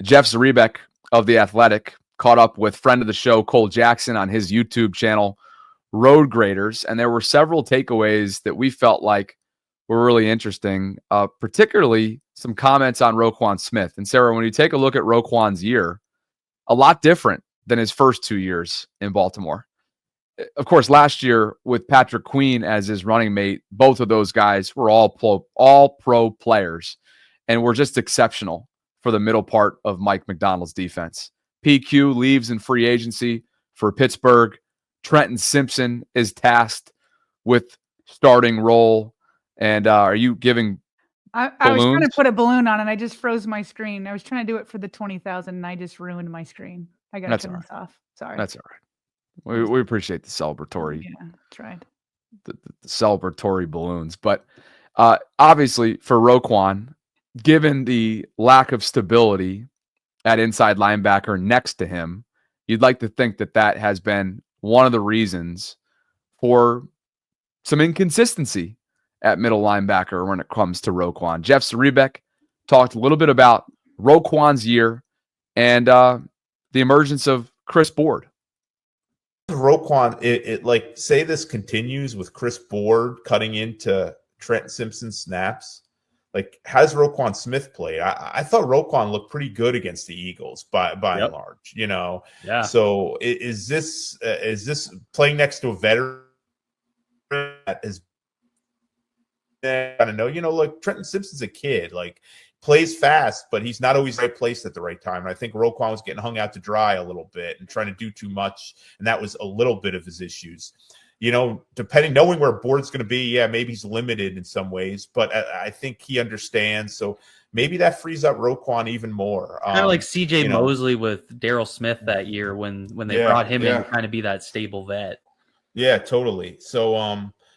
Jeff Zrebiec of The Athletic caught up with friend of the show, Cole Jackson, on his YouTube channel, Road Graders, and there were several takeaways that we felt like were really interesting, particularly some comments on Roquan Smith. And Sarah, when you take a look at Roquan's year, a lot different than his first 2 years in Baltimore. Of course, last year with Patrick Queen as his running mate, both of those guys were all pro players and were just exceptional for the middle part of Mike McDonald's defense. PQ leaves in free agency for Pittsburgh. Trenton Simpson is tasked with starting role. And are you giving I was trying to put a balloon on and I just froze my screen. I was trying to do it for the 20,000 and I just ruined my screen. I got to turn this off. Sorry. That's all right. We appreciate the celebratory. Yeah, that's right. The celebratory balloons. But obviously for Roquan, given the lack of stability at inside linebacker next to him, you'd like to think that that has been one of the reasons for some inconsistency at middle linebacker when it comes to Roquan. Jeff Zrebiec talked a little bit about Roquan's year and the emergence of Chris Board. Roquan, it like, say this continues with Chris Board cutting into Trenton Simpson snaps. Like, how's Roquan Smith played? I thought Roquan looked pretty good against the Eagles by and large, you know. Yeah. So is this playing next to a veteran that is I don't know, you know, like Trenton Simpson's a kid, like plays fast, but he's not always right place at the right time. And I think Roquan was getting hung out to dry a little bit and trying to do too much, and that was a little bit of his issues. You know, knowing where Board's going to be, yeah, maybe he's limited in some ways, but I think he understands. So maybe that frees up Roquan even more. Kind of like CJ Mosley with Daryl Smith that year when they brought him in to kind of be that stable vet. Yeah, totally. So,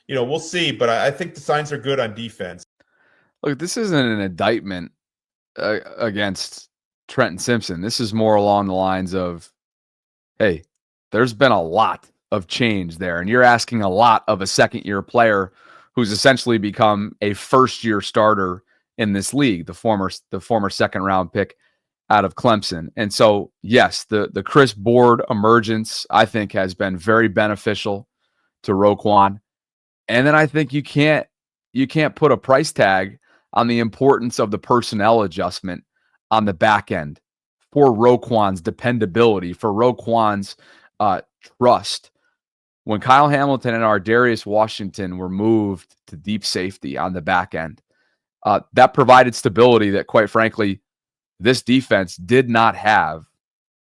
you know, we'll see, but I think the signs are good on defense. Look, this isn't an indictment against Trenton Simpson. This is more along the lines of, hey, there's been a lot of change there, and you're asking a lot of a second-year player who's essentially become a first-year starter in this league, the former second-round pick out of Clemson. And so, yes, the Chris Board emergence, I think, has been very beneficial to Roquan. And then I think you can't put a price tag on the importance of the personnel adjustment on the back end for Roquan's dependability, for Roquan's trust. When Kyle Hamilton and Ardarius Washington were moved to deep safety on the back end, that provided stability that, quite frankly, this defense did not have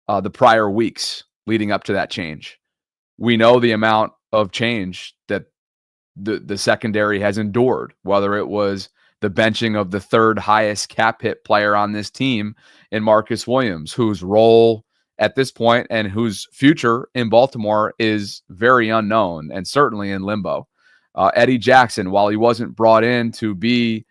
the prior weeks leading up to that change. We know the amount of change that the secondary has endured, whether it was the benching of the third highest cap hit player on this team in Marcus Williams, whose role at this point and whose future in Baltimore is very unknown and certainly in limbo. Eddie Jackson, while he wasn't brought in to be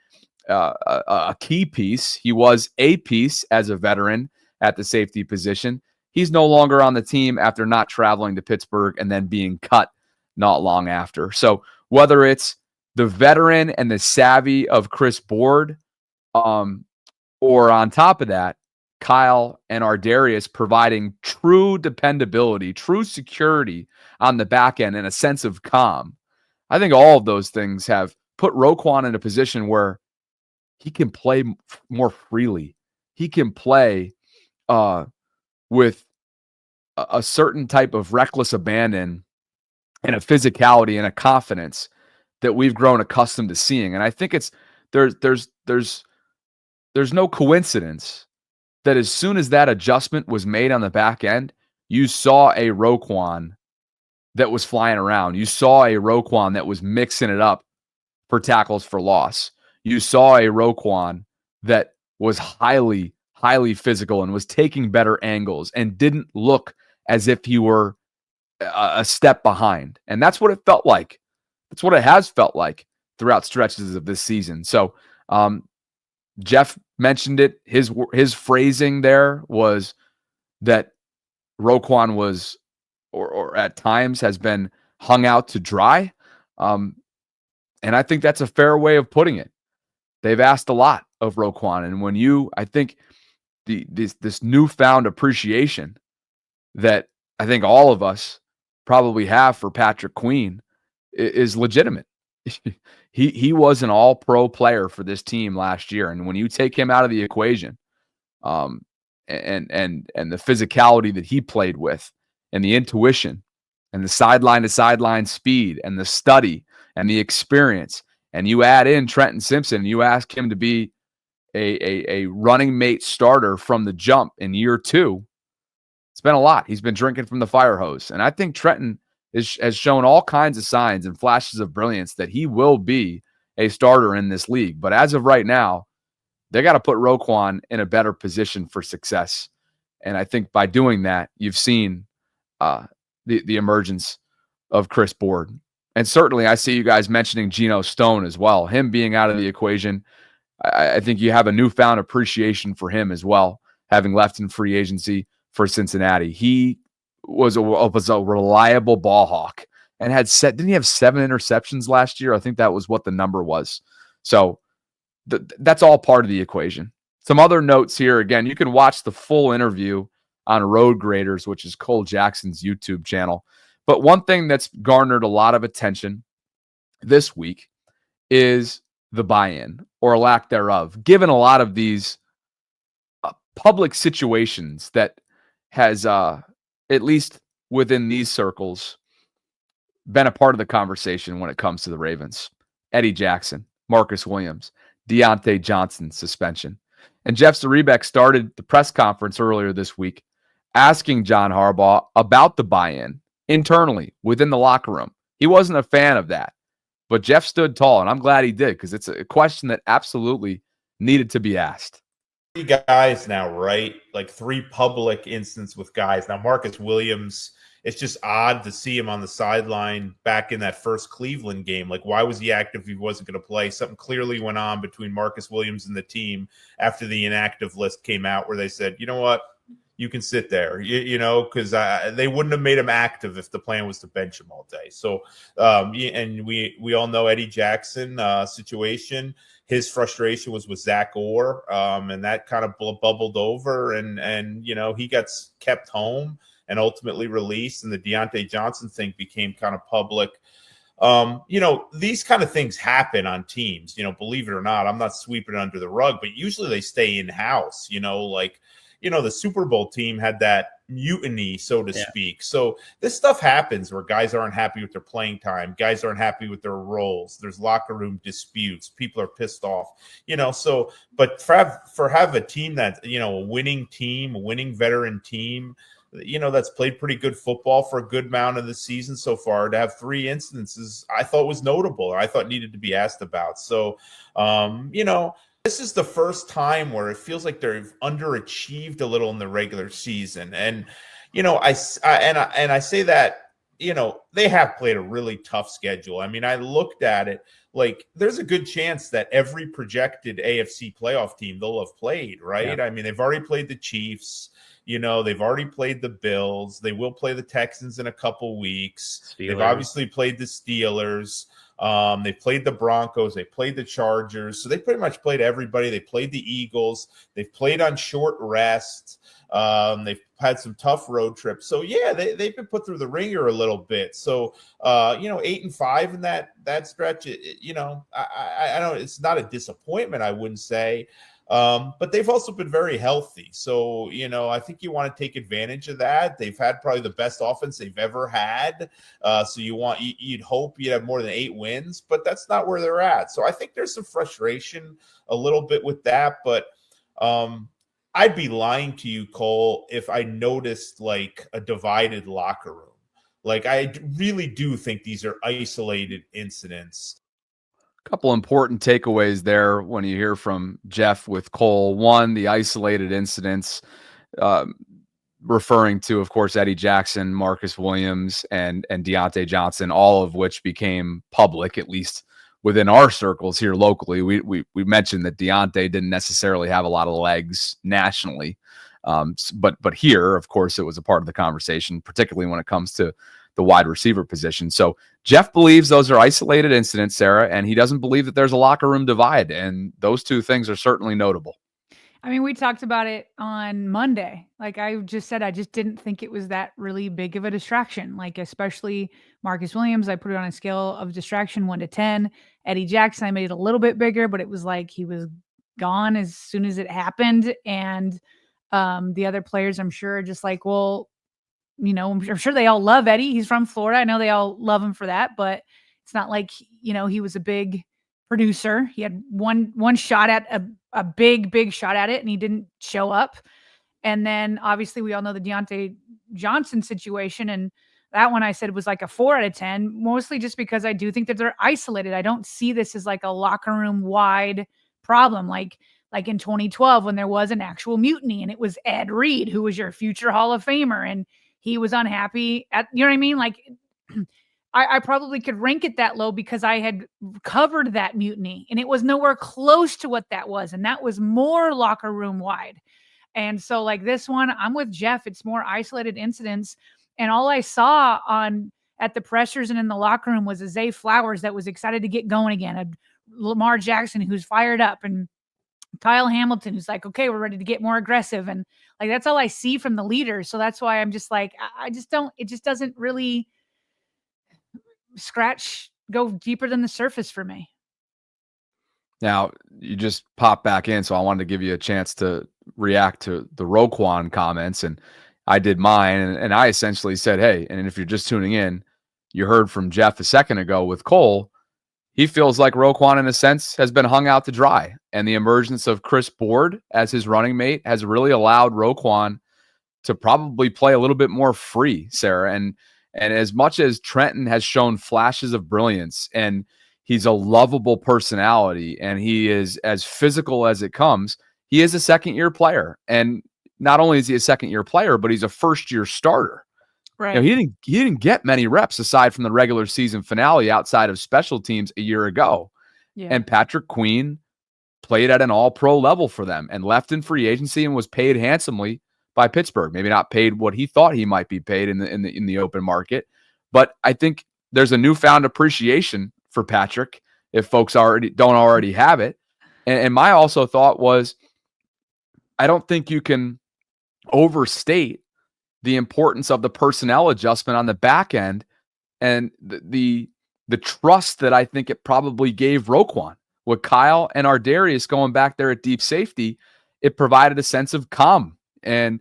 a key piece, he was a piece as a veteran at the safety position. He's no longer on the team after not traveling to Pittsburgh and then being cut not long after. So whether it's the veteran and the savvy of Chris Board, or on top of that, Kyle and Ardarius providing true dependability, true security on the back end and a sense of calm. I think all of those things have put Roquan in a position where he can play more freely. He can play with a certain type of reckless abandon and a physicality and a confidence that we've grown accustomed to seeing. And I think there's no coincidence that as soon as that adjustment was made on the back end, you saw a Roquan that was flying around. You saw a Roquan that was mixing it up for tackles for loss. You saw a Roquan that was highly, highly physical and was taking better angles and didn't look as if he were a step behind. And that's what it felt like. That's what it has felt like throughout stretches of this season. So Jeff mentioned it. His phrasing there was that Roquan was, or at times has been hung out to dry. And I think that's a fair way of putting it. They've asked a lot of Roquan. And when I think this newfound appreciation that I think all of us probably have for Patrick Queen is legitimate. He was an all-pro player for this team last year, and when you take him out of the equation, and the physicality that he played with, and the intuition, and the sideline to sideline speed, and the study, and the experience, and you add in Trenton Simpson, you ask him to be a running mate starter from the jump in year 2. It's been a lot. He's been drinking from the fire hose, and I think Trenton has shown all kinds of signs and flashes of brilliance that he will be a starter in this league. But as of right now, they got to put Roquan in a better position for success. And I think by doing that, you've seen the emergence of Chris Board. And certainly I see you guys mentioning Geno Stone as well. Him being out of the equation, I think you have a newfound appreciation for him as well, having left in free agency for Cincinnati. He was a reliable ball hawk and didn't he have 7 interceptions last year? I think that was what the number was. So that's all part of the equation. Some other notes here. Again, you can watch the full interview on Road Graders, which is Cole Jackson's YouTube channel. But one thing that's garnered a lot of attention this week is the buy-in or lack thereof, given a lot of these public situations that has, at least within these circles, been a part of the conversation when it comes to the Ravens. Eddie Jackson, Marcus Williams, Deontay Johnson suspension. And Jeff Zrebiec started the press conference earlier this week asking John Harbaugh about the buy-in internally within the locker room. He wasn't a fan of that, but Jeff stood tall, and I'm glad he did because it's a question that absolutely needed to be asked. 3 guys now, right? Like 3 public instances with guys. Now, Marcus Williams, it's just odd to see him on the sideline back in that first Cleveland game. Like, why was he active if he wasn't going to play? Something clearly went on between Marcus Williams and the team after the inactive list came out where they said, you know what? You can sit there, because they wouldn't have made him active if the plan was to bench him all day. So, and we all know Eddie Jackson situation. His frustration was with Zach Orr, and that kind of bubbled over, and he got kept home and ultimately released, and the Deontay Johnson thing became kind of public. These kind of things happen on teams, believe it or not. I'm not sweeping it under the rug, but usually they stay in-house, the Super Bowl team had that mutiny, so to speak. So this stuff happens where guys aren't happy with their playing time. Guys aren't happy with their roles. There's locker room disputes. People are pissed off, but for have a team that, a winning team, a winning veteran team, that's played pretty good football for a good amount of the season so far, to have 3 instances I thought was notable, or I thought needed to be asked about. So, this is the first time where it feels like they've underachieved a little in the regular season. And, I say that, they have played a really tough schedule. I mean, I looked at it like there's a good chance that every projected AFC playoff team they'll have played, right? Yeah. I mean, they've already played the Chiefs. They've already played the Bills. They will play the Texans in a couple weeks. Steelers. They've obviously played the Steelers. They played the Broncos. They played the Chargers. So they pretty much played everybody. They played the Eagles. They've played on short rest. They've had some tough road trips. So, yeah, they've been put through the ringer a little bit. So, 8-5 in that stretch, I don't – it's not a disappointment, I wouldn't say. But they've also been very healthy. So, I think you want to take advantage of that. They've had probably the best offense they've ever had. So you'd hope you'd have more than 8 wins, but that's not where they're at. So I think there's some frustration a little bit with that, but I'd be lying to you, Cole, if I noticed like a divided locker room. Like, I really do think these are isolated incidents. Couple important takeaways there when you hear from Jeff with Cole. One, the isolated incidents, referring to, of course, Eddie Jackson, Marcus Williams, and Deontay Johnson, all of which became public, at least within our circles here locally. We mentioned that Deontay didn't necessarily have a lot of legs nationally, but here, of course, it was a part of the conversation, particularly when it comes to the wide receiver position. So Jeff believes those are isolated incidents, Sarah, and he doesn't believe that there's a locker room divide. And those 2 things are certainly notable. I mean, we talked about it on Monday. Like I just said, I just didn't think it was that really big of a distraction. Like, especially Marcus Williams, I put it on a scale of distraction 1 to 10. Eddie Jackson, I made it a little bit bigger, but it was like he was gone as soon as it happened. And the other players, I'm sure, are just like, well, I'm sure they all love Eddie. He's from Florida. I know they all love him for that, but it's not like, he was a big producer. He had one shot at a big shot at it, and he didn't show up. And then obviously we all know the Deontay Johnson situation, and that one I said was like a 4 out of 10, mostly just because I do think that they're isolated. I don't see this as like a locker room wide problem, like in 2012 when there was an actual mutiny and it was Ed Reed, who was your future Hall of Famer, and he was unhappy at, you know what I mean? Like I probably could rank it that low because I had covered that mutiny and it was nowhere close to what that was. And that was more locker room wide. And so like this one, I'm with Jeff. It's more isolated incidents. And all I saw at the pressures and in the locker room was a Zay Flowers that was excited to get going again, a Lamar Jackson who's fired up, and Kyle Hamilton who's like, okay, we're ready to get more aggressive. And like, that's all I see from the leaders. So that's why I'm just like, it just doesn't really go deeper than the surface for me. Now, you just popped back in, so I wanted to give you a chance to react to the Roquan comments, and I did mine, and I essentially said, hey, and if you're just tuning in, you heard from Jeff a second ago with Cole. He feels like Roquan, in a sense, has been hung out to dry, and the emergence of Chris Board as his running mate has really allowed Roquan to probably play a little bit more free, Sarah, and as much as Trenton has shown flashes of brilliance, and he's a lovable personality, and he is as physical as it comes, he is a second-year player. And not only is he a second-year player, but he's a first-year starter. Right. He didn't get many reps aside from the regular season finale outside of special teams a year ago. Yeah. And Patrick Queen played at an all-pro level for them and left in free agency and was paid handsomely by Pittsburgh. Maybe not paid what he thought he might be paid in the open market, but I think there's a newfound appreciation for Patrick if folks don't already have it. And my also thought was, I don't think you can overstate the importance of the personnel adjustment on the back end and the trust that I think it probably gave Roquan. With Kyle and Ardarius going back there at deep safety, it provided a sense of calm. And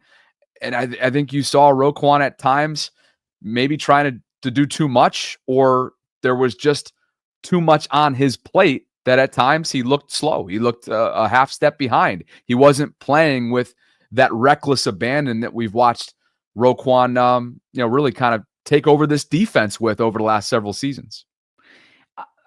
I think you saw Roquan at times maybe trying to do too much, or there was just too much on his plate that at times he looked slow. He looked a half step behind. He wasn't playing with that reckless abandon that we've watched Roquan, really kind of take over this defense with over the last several seasons.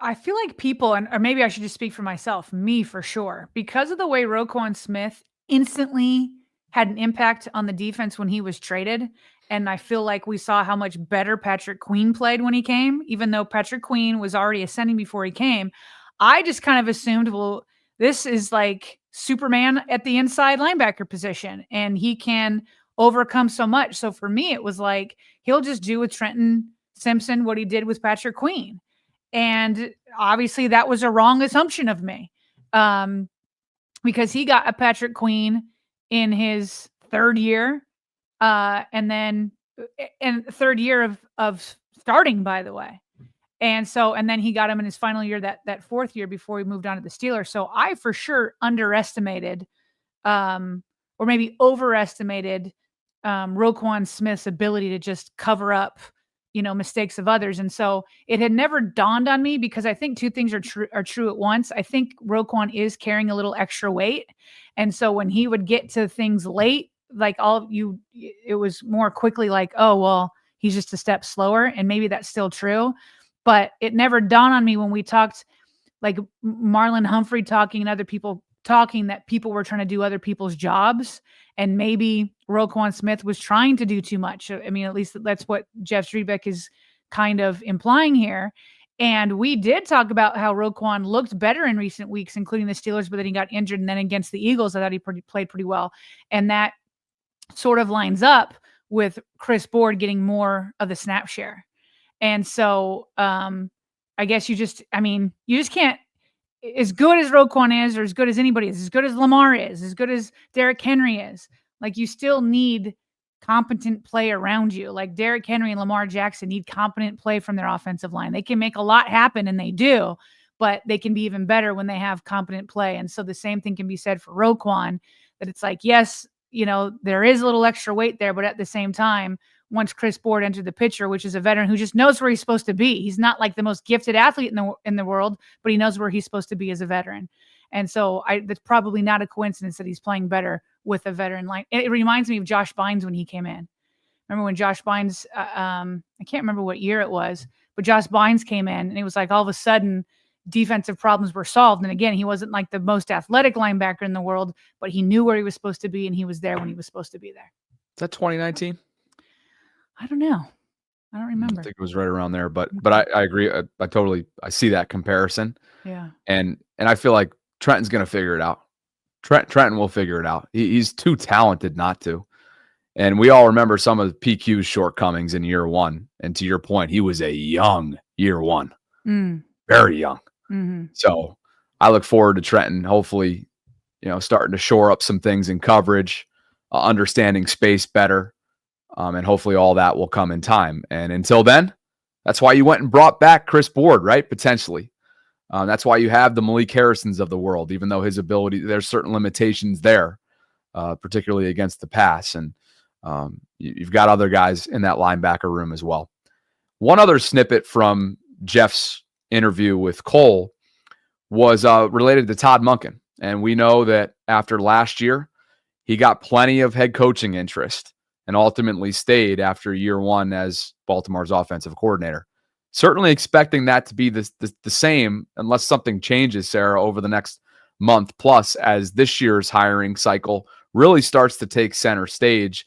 I feel like people, or maybe I should just speak for myself, me for sure, because of the way Roquan Smith instantly had an impact on the defense when he was traded. And I feel like we saw how much better Patrick Queen played when he came, even though Patrick Queen was already ascending before he came. I just kind of assumed, well, this is like Superman at the inside linebacker position, and he can overcome so much. So for me, it was like, he'll just do with Trenton Simpson what he did with Patrick Queen. And obviously that was a wrong assumption of me, because he got a Patrick Queen in his third year, and then in third year of starting, by the way. And then he got him in his final year, that fourth year before he moved on to the Steelers. So I for sure underestimated, or maybe overestimated, Roquan Smith's ability to just cover up, mistakes of others. And so it had never dawned on me, because I think two things are true at once. I think Roquan is carrying a little extra weight. And so when he would get to things late, like it was more quickly like, oh, well, he's just a step slower. And maybe that's still true, but it never dawned on me when we talked, like Marlon Humphrey talking and other people talking, that people were trying to do other people's jobs. And maybe Roquan Smith was trying to do too much. I mean, at least that's what Jeff Strebeck is kind of implying here. And we did talk about how Roquan looked better in recent weeks, including the Steelers, but then he got injured. And then against the Eagles, I thought he played pretty well. And that sort of lines up with Chris Board getting more of the snap share. And so I guess you just can't, as good as Roquan is, or as good as anybody is, as good as Lamar is, as good as Derrick Henry is, like you still need competent play around you. Like Derrick Henry and Lamar Jackson need competent play from their offensive line. They can make a lot happen, and they do, but they can be even better when they have competent play. And so the same thing can be said for Roquan, that it's like, yes, there is a little extra weight there, but at the same time, once Chris Board entered the picture, which is a veteran who just knows where he's supposed to be. He's not like the most gifted athlete in the world, but he knows where he's supposed to be as a veteran. And so that's probably not a coincidence that he's playing better with a veteran. Like it reminds me of Josh Bynes when he came in. Remember when Josh Bynes, I can't remember what year it was, but Josh Bynes came in and it was like all of a sudden defensive problems were solved. And again, he wasn't like the most athletic linebacker in the world, but he knew where he was supposed to be and he was there when he was supposed to be there. Is that 2019? I don't know. I don't remember. I think it was right around there, but I agree. I see that comparison. Yeah. And I feel like Trenton's going to figure it out. Trenton will figure it out. He's too talented not to. And we all remember some of PQ's shortcomings in year one. And to your point, he was a young year one, very young. Mm-hmm. So I look forward to Trenton, hopefully, starting to shore up some things in coverage, understanding space better. And hopefully all that will come in time. And until then, that's why you went and brought back Chris Board, right? Potentially. That's why you have the Malik Harrisons of the world, even though his ability, there's certain limitations there, particularly against the pass. And you've got other guys in that linebacker room as well. One other snippet from Jeff's interview with Cole was related to Todd Monken. And we know that after last year, he got plenty of head coaching interest and ultimately stayed after year one as Baltimore's offensive coordinator. Certainly expecting that to be the same unless something changes, Sarah, over the next month plus as this year's hiring cycle really starts to take center stage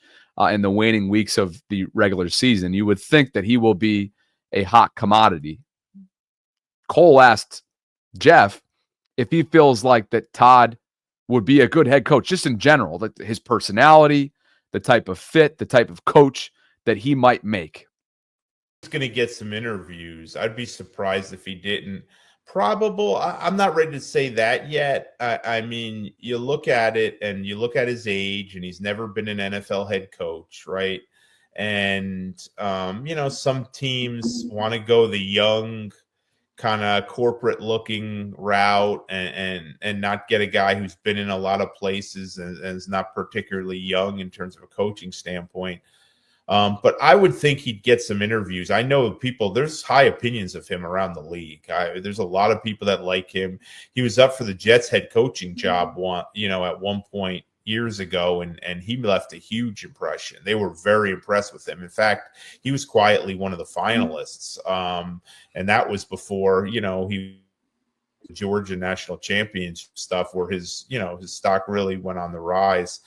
in the waning weeks of the regular season. You would think that he will be a hot commodity. Cole asked Jeff if he feels like that Todd would be a good head coach, just in general, like his personality, the type of fit, the type of coach that he might make. He's going to get some interviews. I'd be surprised if he didn't. Probable. I'm not ready to say that yet. I mean, you look at it and you look at his age, and he's never been an NFL head coach, right? And, some teams want to go the young, kind of corporate looking route and not get a guy who's been in a lot of places and is not particularly young in terms of a coaching standpoint. But I would think he'd get some interviews. I know there's high opinions of him around the league. There's a lot of people that like him. He was up for the Jets head coaching job at one point years ago, and he left a huge impression. They were very impressed with him. In fact, he was quietly one of the finalists. And that was before, he Georgia national championship stuff where his stock really went on the rise.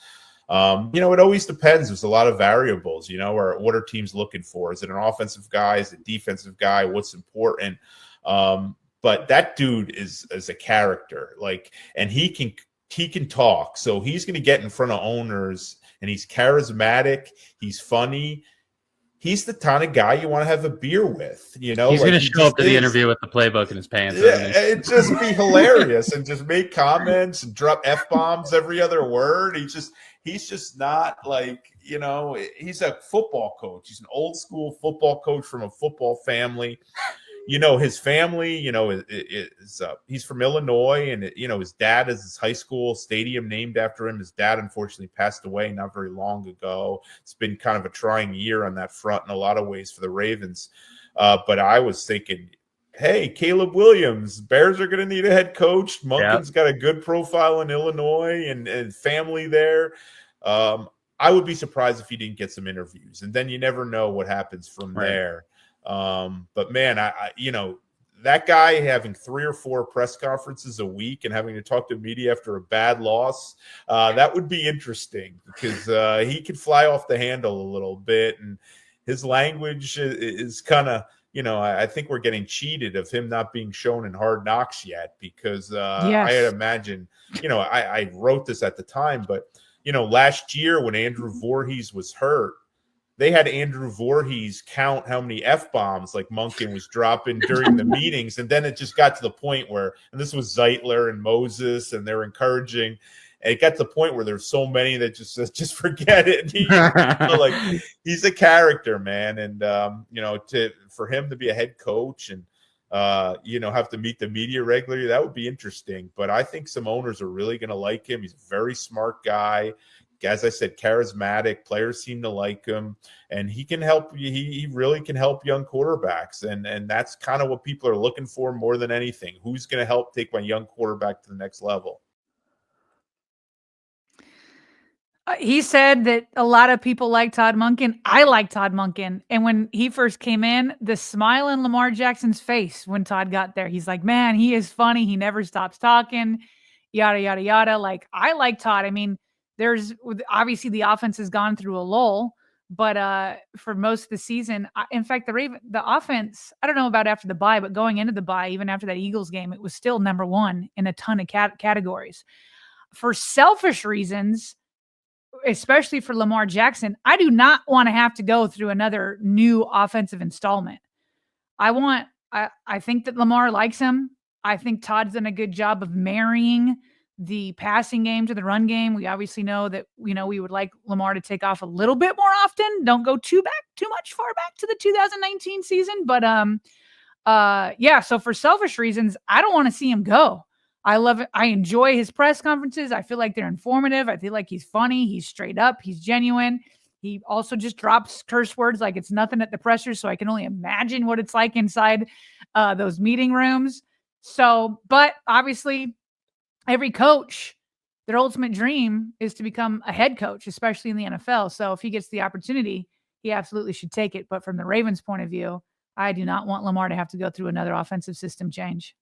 It always depends. There's a lot of variables, or what are teams looking for? Is it an offensive guy? Is it a defensive guy? What's important? But that dude is a character, and he can talk. So he's going to get in front of owners, and he's charismatic. He's funny. He's the kind of guy you want to have a beer with, He's going to show up to the interview with the playbook in his pants. Yeah, it'd just be hilarious and just make comments and drop F-bombs every other word. He's just not he's a football coach. He's an old school football coach from a football family. His family, he's from Illinois, and his dad has his high school stadium named after him. His dad unfortunately passed away not very long ago. It's been kind of a trying year on that front in a lot of ways for the Ravens. But I was thinking, hey, Caleb Williams, Bears are going to need a head coach. Monken's got a good profile in Illinois and family there. I would be surprised if he didn't get some interviews, and then you never know what happens from there. But man, that guy having 3 or 4 press conferences a week and having to talk to media after a bad loss, that would be interesting because he could fly off the handle a little bit, and his language is kind of, I think we're getting cheated of him not being shown in Hard Knocks yet because I had imagined, I wrote this at the time, but last year when Andrew Voorhees was hurt, they had Andrew Voorhees count how many F-bombs like Monken was dropping during the meetings. And then it just got to the point where, and this was Zeitler and Moses, and they're encouraging. And it got to the point where there's so many that just forget it. Like, he's a character, man. And, for him to be a head coach and, have to meet the media regularly, that would be interesting. But I think some owners are really going to like him. He's a very smart guy. As I said, charismatic. Players seem to like him, and he can help. He really can help young quarterbacks, and that's kind of what people are looking for more than anything. Who's going to help take my young quarterback to the next level? He said that a lot of people like Todd Monken. I like Todd Monken. And when he first came in, the smile on Lamar Jackson's face when Todd got there, he's like, man, he is funny. He never stops talking, yada, yada, yada. Like, I like Todd. I mean, there's obviously the offense has gone through a lull, but for most of the season, in fact, the offense, I don't know about after the bye, but going into the bye, even after that Eagles game, it was still number one in a ton of categories. For selfish reasons, especially for Lamar Jackson, I do not want to have to go through another new offensive installment. I think that Lamar likes him. I think Todd's done a good job of marrying the passing game to the run game. We obviously know that, we would like Lamar to take off a little bit more often. Don't go too much far back to the 2019 season. But so for selfish reasons, I don't want to see him go. I love it. I enjoy his press conferences. I feel like they're informative. I feel like he's funny. He's straight up. He's genuine. He also just drops curse words like it's nothing at the pressers. So I can only imagine what it's like inside those meeting rooms. So, but obviously every coach, their ultimate dream is to become a head coach, especially in the NFL. So if he gets the opportunity, he absolutely should take it. But from the Ravens' point of view, I do not want Lamar to have to go through another offensive system change.